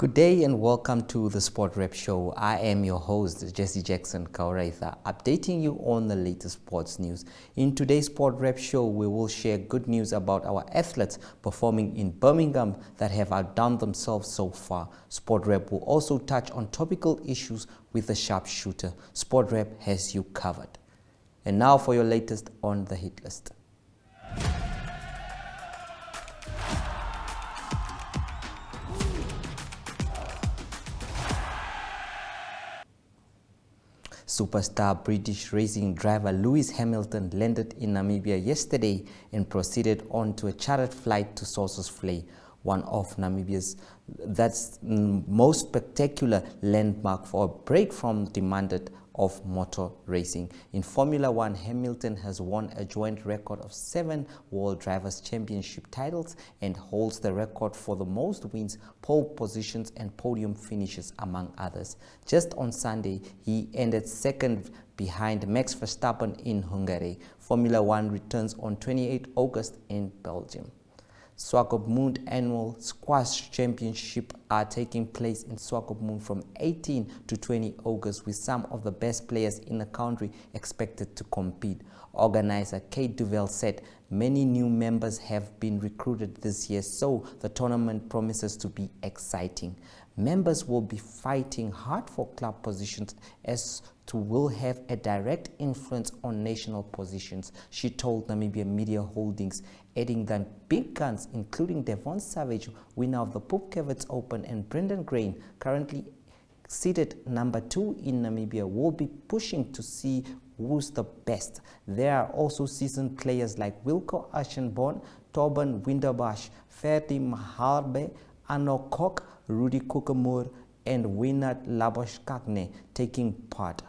Good day and welcome to the Sport Rep Show. I am your host, Jesse Jackson Kauraitha, updating you on the latest sports news. In today's Sport Rep Show, we will share good news about our athletes performing in Birmingham that have outdone themselves so far. Sport Rep will also touch on topical issues with the sharpshooter. Sport Rep has you covered. And now for your latest on the hit list. Superstar British racing driver Lewis Hamilton landed in Namibia yesterday and proceeded on to a chartered flight to Sossus Vlei, one of Namibia's most spectacular landmark for a break from demanded of motor racing. In Formula One, Hamilton has won a joint record of 7 World Drivers' Championship titles and holds the record for the most wins, pole positions and podium finishes, among others. Just on Sunday, he ended second behind Max Verstappen in Hungary. Formula One returns on 28 August in Belgium. Swakopmund Annual Squash Championship are taking place in Swakopmund from 18 to 20 August, with some of the best players in the country expected to compete. Organizer Kate Duval said many new members have been recruited this year, so the tournament promises to be exciting. Members will be fighting hard for club positions as to will have a direct influence on national positions, she told Namibia Media Holdings, adding that big guns including Devon Savage, winner of the Pupkewitz Open, and Brendan Grain, currently seated number 2 in Namibia, will be pushing to see who's the best. There are also seasoned players like Wilco Ashenborn, Torben Winterbosch, Ferdi Maharbe, Arno Kok, Rudy Kukamur, and Winard Laboshkakne taking part.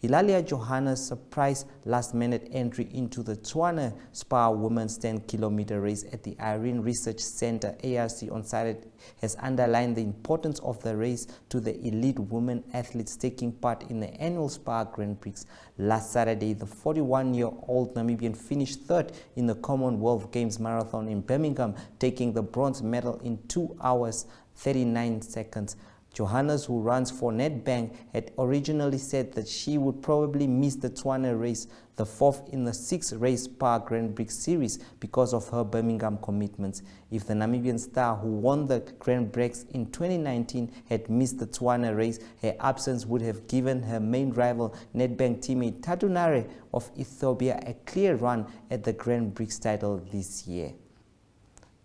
Hilalia Johanna's surprise last-minute entry into the Tshwane Spa Women's 10-kilometer race at the Irene Research Center ARC on Saturday has underlined the importance of the race to the elite women athletes taking part in the annual Spa Grand Prix. Last Saturday, the 41-year-old Namibian finished third in the Commonwealth Games marathon in Birmingham, taking the bronze medal in 2 hours 39 seconds. Johannes, who runs for Nedbank, had originally said that she would probably miss the Tshwane race, the 4th in the 6-race Spa Grand Prix series, because of her Birmingham commitments. If the Namibian star, who won the Grand Prix in 2019, had missed the Tshwane race, her absence would have given her main rival, Nedbank teammate Tatunare of Ethiopia, a clear run at the Grand Prix title this year.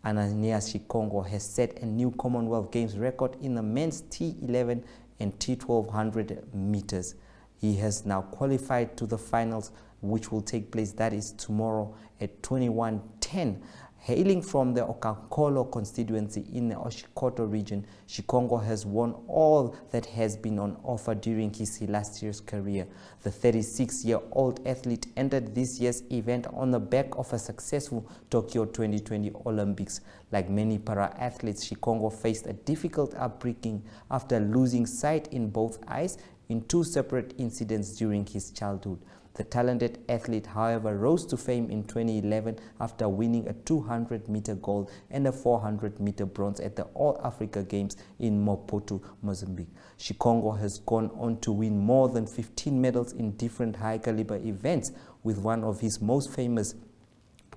Ananias Shikongo has set a new Commonwealth Games record in the men's T11 and T1200 meters. He has now qualified to the finals, which will take place, that is, tomorrow at 21:10. Hailing from the Okankolo constituency in the Oshikoto region, Shikongo has won all that has been on offer during his illustrious career. The 36-year-old athlete entered this year's event on the back of a successful Tokyo 2020 Olympics. Like many para-athletes, Shikongo faced a difficult upbringing after losing sight in both eyes in 2 separate incidents during his childhood. The talented athlete, however, rose to fame in 2011 after winning a 200-meter gold and a 400-meter bronze at the All-Africa Games in Maputo, Mozambique. Shikongo has gone on to win more than 15 medals in different high-caliber events, with one of his most famous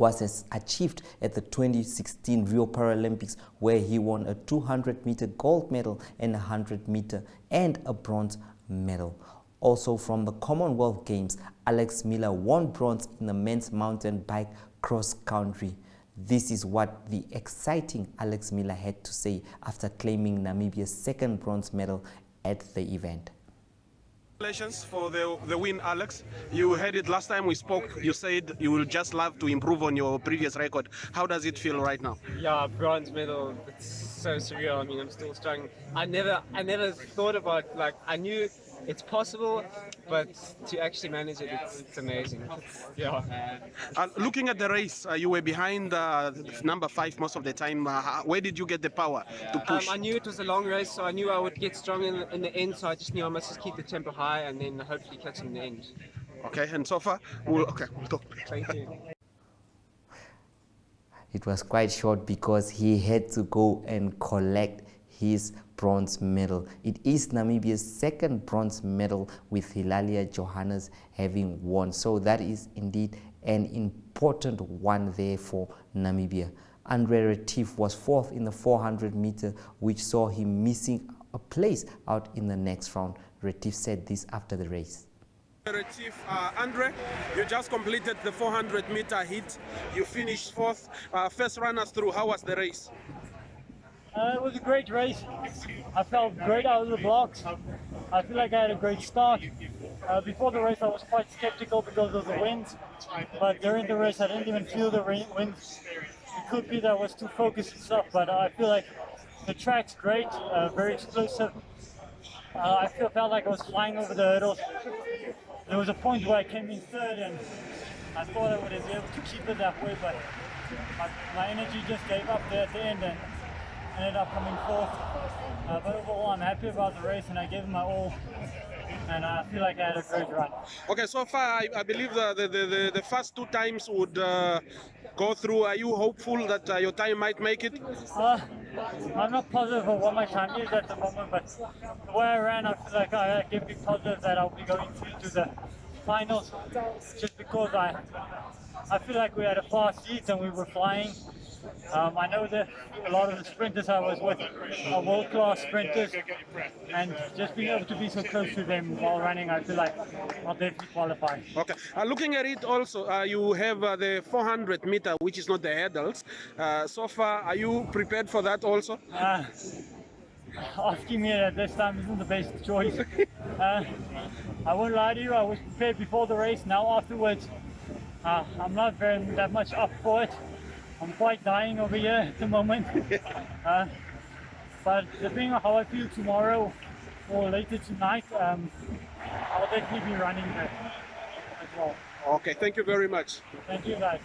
was achieved at the 2016 Rio Paralympics, where he won a 200-meter gold medal and a 100-meter and a bronze medal. Also from the Commonwealth Games, Alex Miller won bronze in the men's mountain bike cross country. This is what the exciting Alex Miller had to say after claiming Namibia's 2nd bronze medal at the event. Congratulations for the win, Alex. You heard it last time we spoke. You said you will just love to improve on your previous record. How does it feel right now? Yeah, bronze medal. It's so surreal. I mean, I'm still struggling. I never thought about, like, I knew it's possible, but to actually manage it, it's amazing. Yeah. Looking at the race, you were behind number 5 most of the time. Where did you get the power to push? I knew it was a long race, so I knew I would get strong in the end. So I just knew I must just keep the tempo high and then hopefully catch in the end. Okay, and so far, we'll talk. Thank you. It was quite short because he had to go and collect his bronze medal. It is Namibia's second bronze medal, with Hilalia Johannes having won. So that is indeed an important one there for Namibia. Andre Retief was fourth in the 400 meter, which saw him missing a place out in the next round. Retief said this after the race. Chief Andre, you just completed the 400 meter heat. You finished fourth. First runners through. How was the race? It was a great race. I felt great out of the blocks. I feel like I had a great start. Before the race I was quite skeptical because of the winds, but during the race I didn't even feel the winds. It could be that I was too focused and stuff, but I feel like the track's great, very explosive. I felt like I was flying over the hurdles. There was a point where I came in third and I thought I would be able to keep it that way, but my energy just gave up there at the end and ended up coming fourth. But overall I'm happy about the race and I gave it my all, and I feel like I had a great run. Okay, so far I believe the first two times would go through. Are you hopeful that your time might make it? I'm not positive of what my time is at the moment, but the way I ran, I feel like I can be positive that I'll be going through to the finals, just because I feel like we had a fast heat and we were flying. I know that a lot of the sprinters I was with are world-class sprinters, and just being able to be so close to them while running, I feel like I'll definitely qualify. Okay. Looking at it also, you have the 400 meter, which is not the hurdles. So far, are you prepared for that also? Asking me at this time isn't the best choice. I won't lie to you, I was prepared before the race. Now afterwards, I'm not very that much up for it. I'm quite dying over here at the moment. But depending on how I feel tomorrow or later tonight, I'll definitely be running there as well. Okay, thank you very much. Thank you guys.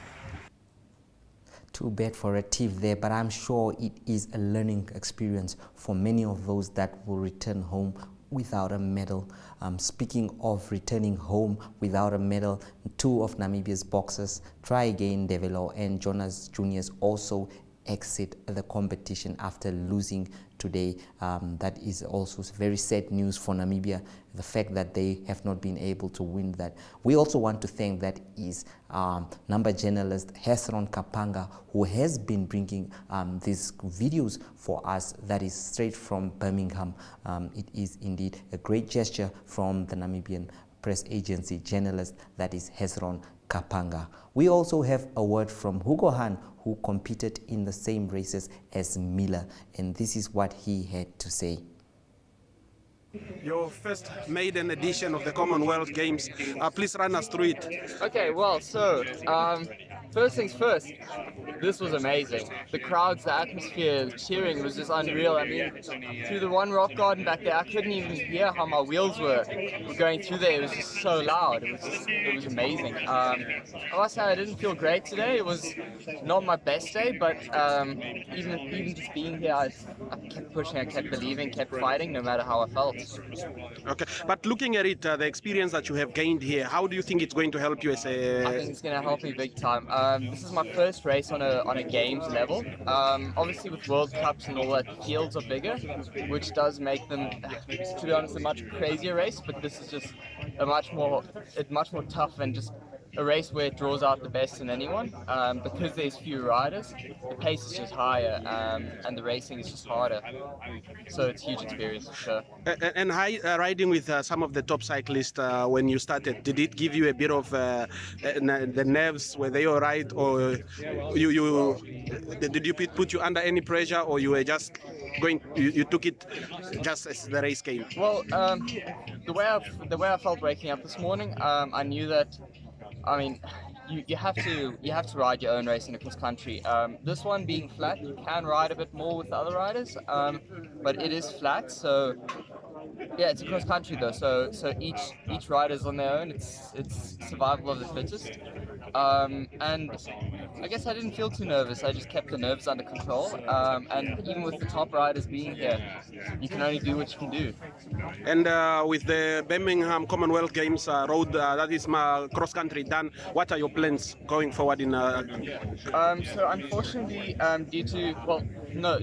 Too bad for Retief there, but I'm sure it is a learning experience for many of those that will return home without a medal. Speaking of returning home without a medal, two of Namibia's boxers, Try Again Develo and Jonas Juniors, also exit the competition after losing today. That is also very sad news for Namibia, the fact that they have not been able to win that. We also want to thank that is number journalist Hesron Kapanga, who has been bringing these videos for us, that is straight from Birmingham. It is indeed a great gesture from the Namibian press agency journalist, that is Hesron Kapanga. We also have a word from Hugo Han, who competed in the same races as Miller, and this is what he had to say. Your first maiden edition of the Commonwealth Games. Please run us through it. Okay, well, so first things first, this was amazing. The crowds, the atmosphere, the cheering was just unreal. I mean, through the one rock garden back there, I couldn't even hear how my wheels were going through there. It was just so loud. It was amazing. I must say I didn't feel great today. It was not my best day, but even just being here, I kept pushing, I kept believing, kept fighting, no matter how I felt. Okay, but looking at it, the experience that you have gained here, how do you think it's going to help you as a... I think it's going to help me big time. This is my first race on a games level. Obviously with World Cups and all that, the fields are bigger, which does make them, to be honest, a much crazier race, but this is just a much more tough and just a race where it draws out the best in anyone. Because there's fewer riders, the pace is just higher, and the racing is just harder. So it's a huge experience for sure. And riding with some of the top cyclists when you started, did it give you a bit of the nerves? Were they all right, or did you put you under any pressure, or you were just going? You took it just as the race came? Well, the way I felt waking up this morning, I knew that. I mean, you have to ride your own race in a cross country. This one being flat, you can ride a bit more with the other riders, but it is flat. So yeah, it's a cross country though. So each rider's on their own. It's survival of the fittest. And I guess I didn't feel too nervous. I just kept the nerves under control. And even with the top riders being here, you can only do what you can do. And with the Birmingham Commonwealth Games road, that is my cross country done, what are your plans going forward in? So unfortunately,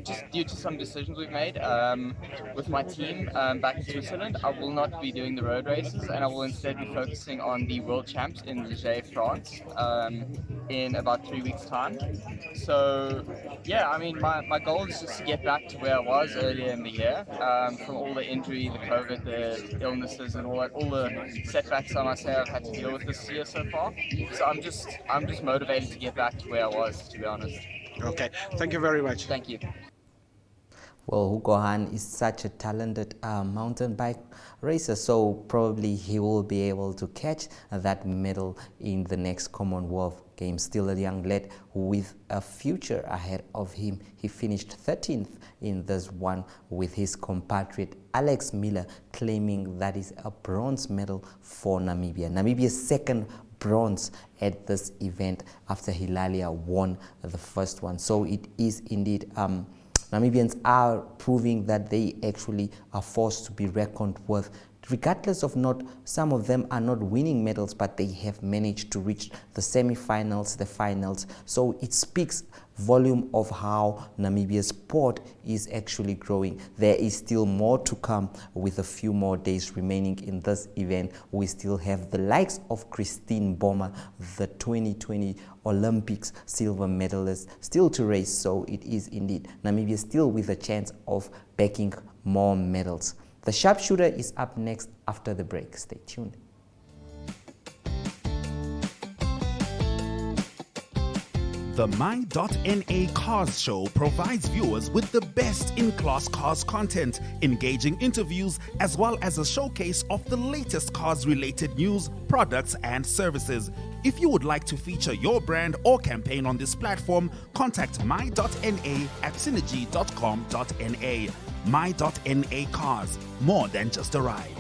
just due to some decisions we've made with my team back in Switzerland, I will not be doing the road races, and I will instead be focusing on the World Champs in Liège, France, in about 3 weeks' time. So yeah, I mean, my goal is just to get back to where I was earlier in the year, from all the injury, the COVID, the illnesses, and all the setbacks I must say I've had to deal with this year so far. So I'm just motivated to get back to where I was, to be honest. Okay, thank you very much. Thank you. Well, Hugo Han is such a talented mountain bike racer, so probably he will be able to catch that medal in the next Commonwealth Games. Still a young lad with a future ahead of him. He finished 13th in this one with his compatriot Alex Miller claiming that is a bronze medal for Namibia. Namibia's second bronze at this event after Hilalia won the first one. So it is indeed Namibians are proving that they actually are forced to be reckoned with, regardless of some of them are not winning medals, but they have managed to reach the semi-finals, the finals. So it speaks volume of how Namibia's sport is actually growing. There is still more to come with a few more days remaining in this event. We still have the likes of Christine Boma, the 2020 Olympics silver medalist, still to race. So it is indeed Namibia still with a chance of backing more medals. The sharpshooter is up next after the break. Stay tuned. The My.NA Cars Show provides viewers with the best in-class cars content, engaging interviews, as well as a showcase of the latest cars-related news, products, and services. If you would like to feature your brand or campaign on this platform, contact My.NA at synergy.com.na. My.NA Cars, more than just a ride.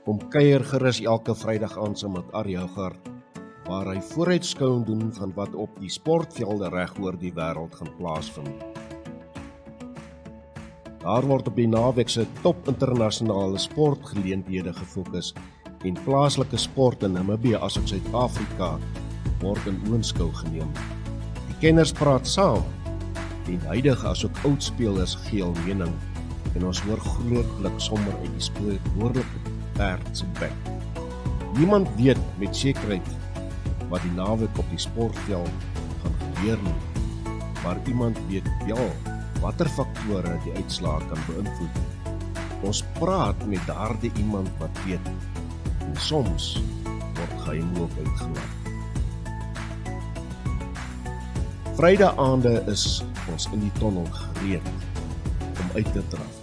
Kom kuier gerus elke Vrydag aand saam met Arjo Gart, waar hy vooruitskouing doen van wat op die sportvelde reg oor die wêreld gaan plaasvind. Daar word op die naweek se top internasionale sportgeleenthede gefokus en plaaslike sport in Namibia asook Suid-Afrika word in oënskou geneem. Die kenners praat saam en huidige asook oud spelers gee hul mening en ons hoor grootlik sommer uit die spreekwoordelike perd se bek. Niemand weet met sekerheid wat die naweek op die sportveld gaan gebeur nie, maar iemand weet wel watter faktore die uitslae kan beïnvloed. Ons praat met daardie iemand wat weet en soms word geheim ook uitgelaat. Vrydaande is ons in die tonnel gereed om uit te draf.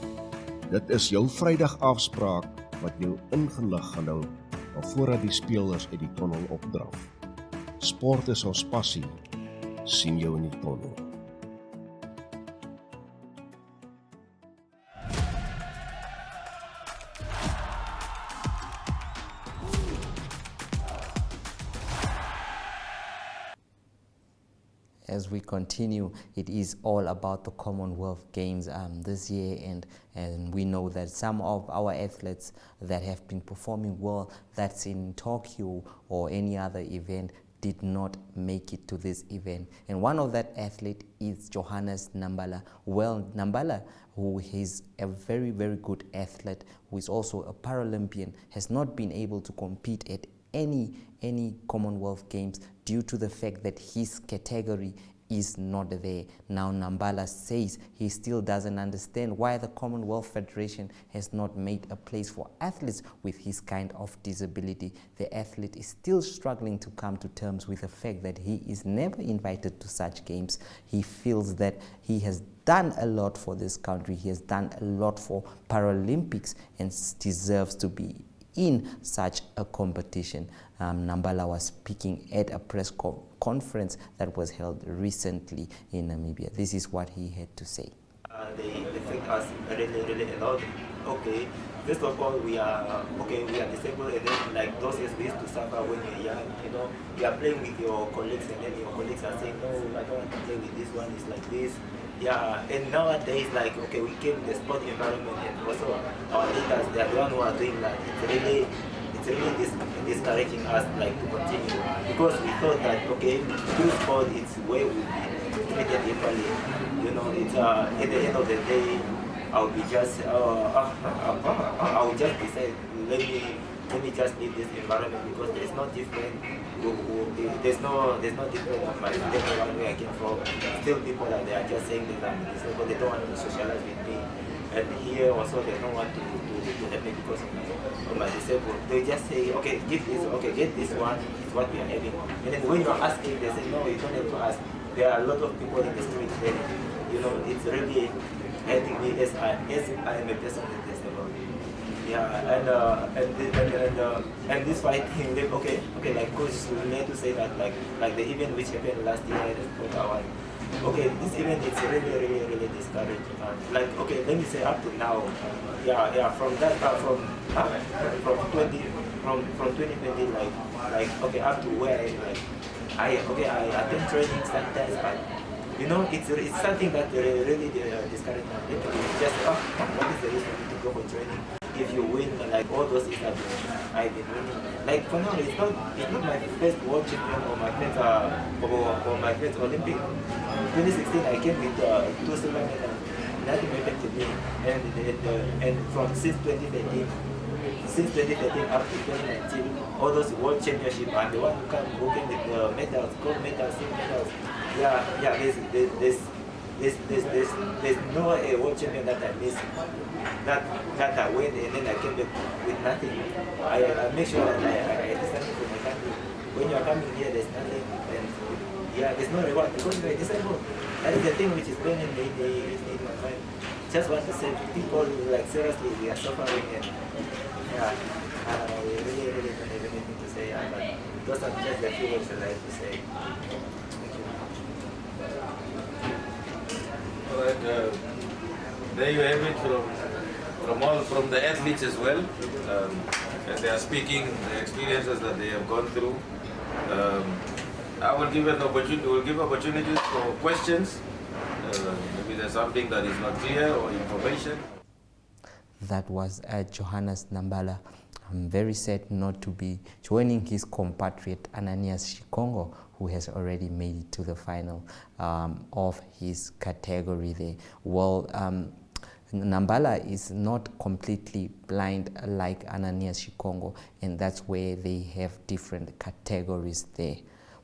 Dit is jou Vrydag afspraak wat jou ingelig gaan hou voordat die spelers uit die tonnel opdraf. Sport is ons passie. Sien jou in die tonnel. As we continue, it is all about the Commonwealth Games this year, and we know that some of our athletes that have been performing well, that's in Tokyo or any other event, did not make it to this event. And one of that athlete is Johannes Nambala. Well, Nambala, who is a very, very good athlete, who is also a Paralympian, has not been able to compete at any Commonwealth Games due to the fact that his category is not there. Now Nambala says he still doesn't understand why the Commonwealth Federation has not made a place for athletes with his kind of disability. The athlete is still struggling to come to terms with the fact that he is never invited to such games. He feels that he has done a lot for this country, he has done a lot for Paralympics and deserves to be in such a competition. Nambala was speaking at a press conference that was held recently in Namibia. This is what he had to say. They affect us really a lot. Okay, first of all, we are disabled, and then like those things we used to suffer when you're young. You know, you are playing with your colleagues, and then your colleagues are saying, no, I don't want to play with this one. It's like this. Yeah, and nowadays, like, okay, we came in the sport environment, and also our leaders, they are the one who are doing that. It's really discouraging us, like, to continue, because we thought that, okay, through sport, it's where we be treated equally. You know, it's at the end of the day, I will just decide, let me just leave this environment, because there's no different. There's no difference of my one where I came from. Still, people are there just saying that I'm disabled. They don't want to socialize with me, and here also they don't want to help me because of my disabled. They just say, okay, give this, okay, get this one. It's what we are having. And then when you're asking, they say, no, you don't have to ask. There are a lot of people in the street there. You know, it's really hurting me as I am a person with disabled. Yeah, and this fighting, okay, like coach need to say that, like the event which happened last year, okay, this event is really discouraging. Like, okay, let me say up to now, from 2020, like okay, up to where I attend training sometimes, but you know, it's something that really discouraging. Just what is the reason to go for training? If you win, like all those things I've been winning. Like for now, it's not my first world champion or my first Olympic. 2016, I came with 2 silver medals. Nothing happened to me, and since 2013 up to 2019, all those world championships, I'm the one who came with medals, gold medals, silver medals. There's no world champion that I missed. That I win, and then I came back with nothing. I make sure that I do something for my country. When you are coming here, there's nothing, and there's no reward because you are disabled. That is the thing which is going in my mind. Just want to say to people, like, seriously, we are suffering, and we really don't have anything to say. But those are just the few words I like to say. Thank you. All right, there you have it from the athletes as well, and they are speaking the experiences that they have gone through. I will give opportunities for questions. Maybe there's something that is not clear or information. That was Johannes Nambala. I'm very sad not to be joining his compatriot Ananias Shikongo, who has already made it to the final of his category there. Well, Nambala is not completely blind like Ananias Shikongo, and that's where they have different categories there.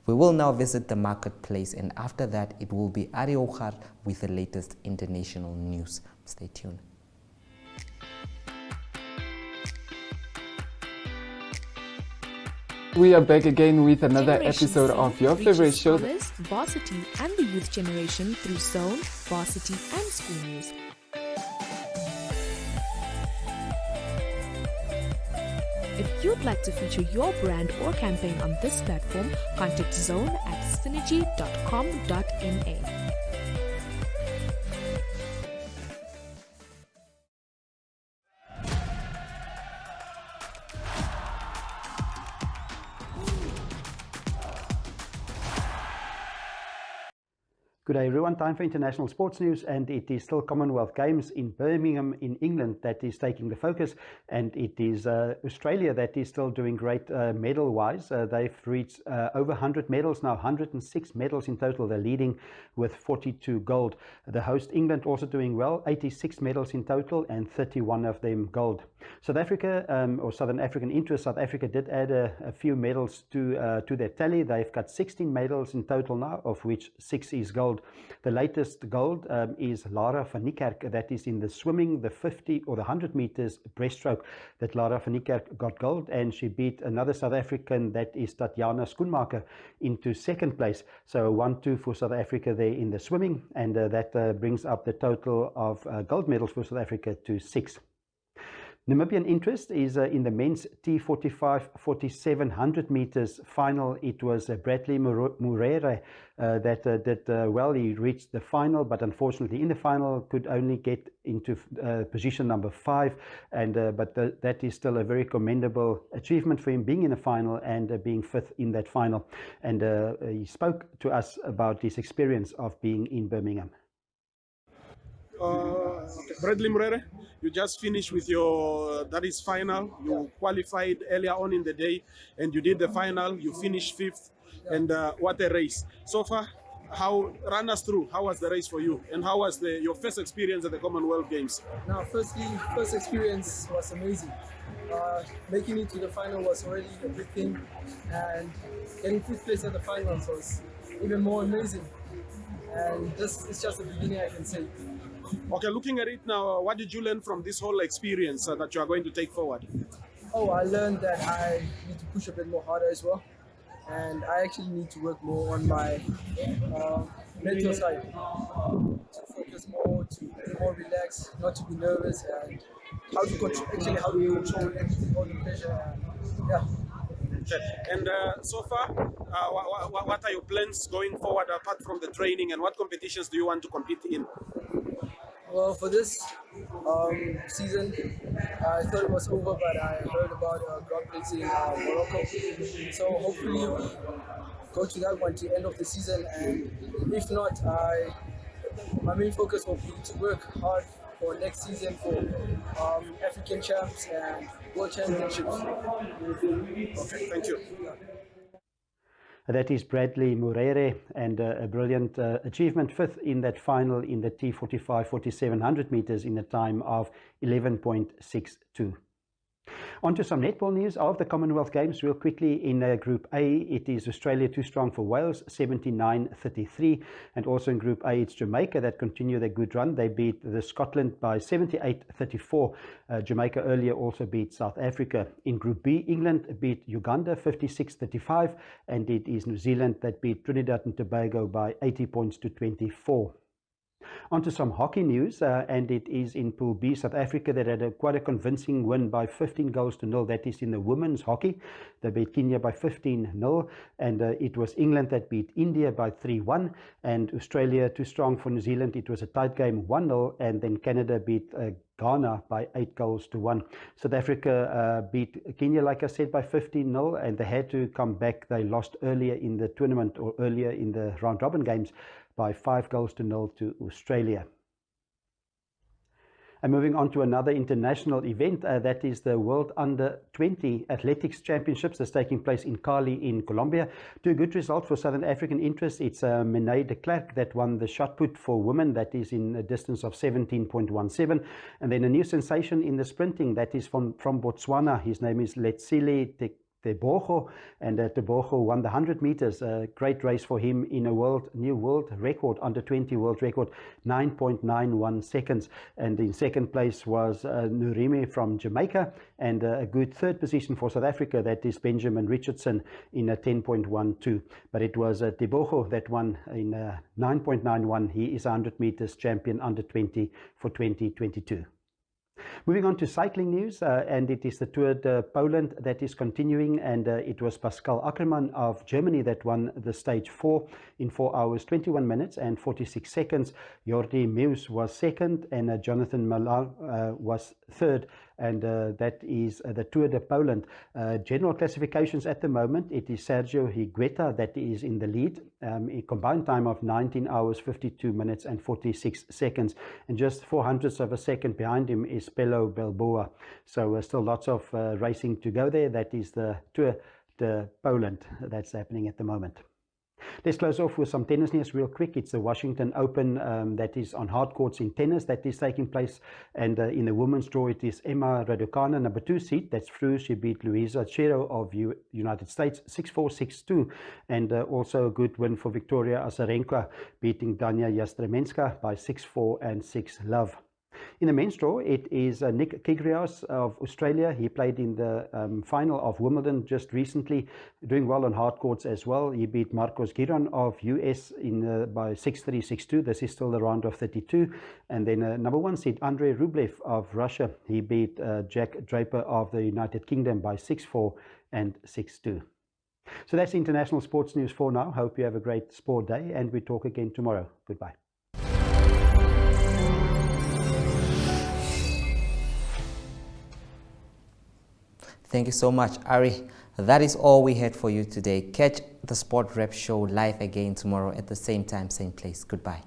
We will now visit the marketplace, and after that it will be Ariochar with the latest international news. Stay tuned. We are back again with another episode of your favorite show. Scholars, varsity and the youth generation through zone, varsity and school news. If you'd like to feature your brand or campaign on this platform, contact Zone at synergy.com.na. Good day everyone, time for international sports news, and it is still Commonwealth Games in Birmingham in England that is taking the focus, and it is Australia that is still doing great medal wise. They've reached over 100 medals now, 106 medals in total. They're leading with 42 gold. The host England also doing well, 86 medals in total and 31 of them gold. South Africa, or Southern African interest, South Africa did add a few medals to their tally. They've got 16 medals in total now, of which 6 is gold. The latest gold is Lara van Niekerk, that is in the swimming, the 50 or the 100 meters breaststroke, that Lara van Niekerk got gold, and she beat another South African, that is Tatjana Schoenmaker, into second place. So 1-2 for South Africa there in the swimming, and that brings up the total of gold medals for South Africa to 6. Namibian interest is in the men's T45 4700 meters final. It was Bradley Murere that did well. He reached the final, but unfortunately in the final could only get into position number 5. But that is still a very commendable achievement for him, being in the final and being 5th in that final. And he spoke to us about his experience of being in Birmingham. Bradley Murere, you just finished with your that is final. You qualified earlier on in the day, and you did the final. You finished 5th, and what a race! So far, run us through? How was the race for you, and how was your first experience at the Commonwealth Games? Now, first experience was amazing. Making it to the final was already a big thing, and getting 5th place at the finals was even more amazing. And this is just the beginning, I can say. Okay, looking at it now, what did you learn from this whole experience that you are going to take forward? Oh, I learned that I need to push a bit more harder as well. And I actually need to work more on my mental side. To focus more, to be more relaxed, not to be nervous, and how to control everything, all the pressure. Yeah. And so far, what are your plans going forward apart from the training, and what competitions do you want to compete in? Well, for this season, I thought it was over, but I heard about Grand Prix in Morocco. So hopefully we go to that one to the end of the season, and if not, my main focus will be to work hard for next season for African champs and World Championships. Okay, thank you. That is Bradley Murere, and a brilliant achievement, 5th in that final in the T45 4700 meters in a time of 11.62. On to some netball news of the Commonwealth Games real quickly. In Group A, it is Australia too strong for Wales, 79-33. And also in Group A, it's Jamaica that continue their good run. They beat the Scotland by 78-34. Jamaica earlier also beat South Africa. In Group B, England beat Uganda 56-35. And it is New Zealand that beat Trinidad and Tobago by 80 points to 24. On to some hockey news, and it is in Pool B, South Africa, that had quite a convincing win by 15 goals to 0. That is in the women's hockey. They beat Kenya by 15-0, and it was England that beat India by 3-1, and Australia too strong for New Zealand. It was a tight game, 1-0, and then Canada beat Ghana by 8 goals to 1. South Africa beat Kenya, like I said, by 15-0, and they had to come back. They lost earlier in the tournament, or earlier in the round-robin games, by 5 goals to 0 to Australia. And moving on to another international event, that is the World Under-20 Athletics Championships that's taking place in Cali in Colombia. 2 good results for Southern African interests. It's Menae de Klerk that won the shot put for women, that is in a distance of 17.17. And then a new sensation in the sprinting, that is from Botswana. His name is Letsile Tebogo, and Tebogo won the 100 meters. A great race for him in a new world record, under 20 world record, 9.91 seconds. And in second place was Nurime from Jamaica, and a good third position for South Africa, that is Benjamin Richardson in a 10.12. But it was Tebogo that won in 9.91. He is a 100 meters champion under 20 for 2022. Moving on to cycling news, and it is the Tour de Poland that is continuing, and it was Pascal Ackermann of Germany that won the stage 4 in 4 hours, 21 minutes and 46 seconds. Jordi Meus was second, and Jonathan Malan was third, and that is the Tour de Poland. General classifications at the moment, it is Sergio Higuita that is in the lead, a combined time of 19 hours, 52 minutes and 46 seconds, and just 400ths of a second behind him is Pello Bilbao. So still lots of racing to go there. That is the Tour de Poland that's happening at the moment. Let's close off with some tennis news real quick. It's the Washington Open that is on hard courts in tennis that is taking place. And in the women's draw, it is Emma Raducanu, number 2 seed. That's through. She beat Luisa Chero of United States 6-4, 6-2. And also a good win for Victoria Azarenka, beating Dania Jastrzębska by 6-4 and 6-love. In the men's draw, it is Nick Kyrgios of Australia. He played in the final of Wimbledon just recently, doing well on hard courts as well. He beat Marcos Giron of US by 6-3, 6-2. This is still the round of 32. And then number 1 seed, Andrei Rublev of Russia. He beat Jack Draper of the United Kingdom by 6-4 and 6-2. So that's international sports news for now. Hope you have a great sport day, and we talk again tomorrow. Goodbye. Thank you so much, Ari. That is all we had for you today. Catch the Sport Rep Show live again tomorrow at the same time, same place. Goodbye.